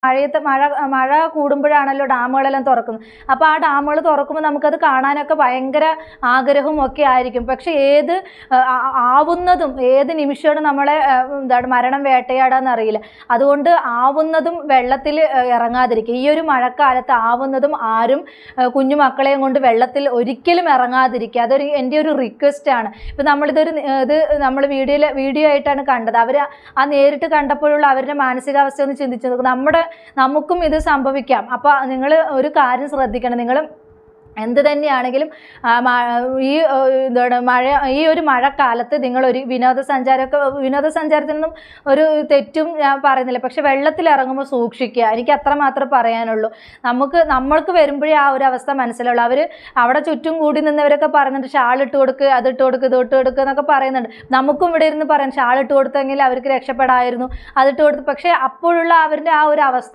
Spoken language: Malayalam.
മഴ കൂടുമ്പോഴാണല്ലോ ഡാമുകളെല്ലാം തുറക്കുന്നത്. അപ്പോൾ ആ ഡാമുകൾ തുറക്കുമ്പോൾ നമുക്കത് കാണാനൊക്കെ ഭയങ്കര ആഗ്രഹവും ഒക്കെ ആയിരിക്കും. പക്ഷെ ആവുന്നതും ഏത് നിമിഷമാണ് നമ്മളെ മരണം വേട്ടയാടാന്ന് അറിയില്ല. അതുകൊണ്ട് ആവുന്നതും വെള്ളത്തിൽ ഇറങ്ങാതിരിക്കുക. ഈ ഒരു മഴക്കാലത്ത് ആവുന്നതും ആരും കുഞ്ഞു മക്കളെയും കൊണ്ട് വെള്ളത്തിൽ ഒരിക്കലും ഇറങ്ങാതിരിക്കുക. അതൊരു എൻ്റെ ഒരു റിക്വസ്റ്റ് ആണ്. ഇപ്പം നമ്മൾ വീഡിയോ ആയിട്ടാണ് കണ്ടത്. അവർ ആ നേരിട്ട് കണ്ടപ്പോഴുള്ള അവരുടെ മാനസികാവസ്ഥ ഒന്ന് ചിന്തിച്ചു നോക്കും. നമുക്കും ഇത് സംഭവിക്കാം. അപ്പോൾ നിങ്ങൾ ഒരു കാര്യം ശ്രദ്ധിക്കണം. നിങ്ങൾ എന്ത് തന്നെയാണെങ്കിലും ഈ ഒരു മഴക്കാലത്ത് നിങ്ങളൊരു വിനോദസഞ്ചാരത്തിനൊന്നും ഒരു തെറ്റും ഞാൻ പറയുന്നില്ല. പക്ഷെ വെള്ളത്തിൽ ഇറങ്ങുമ്പോൾ സൂക്ഷിക്കുക. എനിക്ക് അത്രമാത്രം പറയാനുള്ളൂ. നമ്മൾക്ക് വരുമ്പോഴേ ആ ഒരു അവസ്ഥ മനസ്സിലുള്ളൂ. അവർ അവിടെ ചുറ്റും കൂടി നിന്നവരൊക്കെ പറയുന്നുണ്ട് ഷാളിട്ട് കൊടുക്കുക, അതിട്ട് കൊടുക്കുക, ഇതിട്ട് കൊടുക്കുക എന്നൊക്കെ പറയുന്നുണ്ട്. നമുക്കും ഇവിടെ ഇരുന്ന് പറയാം ഷാളിട്ട് കൊടുത്തെങ്കിൽ അവർക്ക് രക്ഷപ്പെടായിരുന്നു, അതിട്ട് കൊടുത്ത്. പക്ഷെ അപ്പോഴുള്ള അവരുടെ ആ ഒരു അവസ്ഥ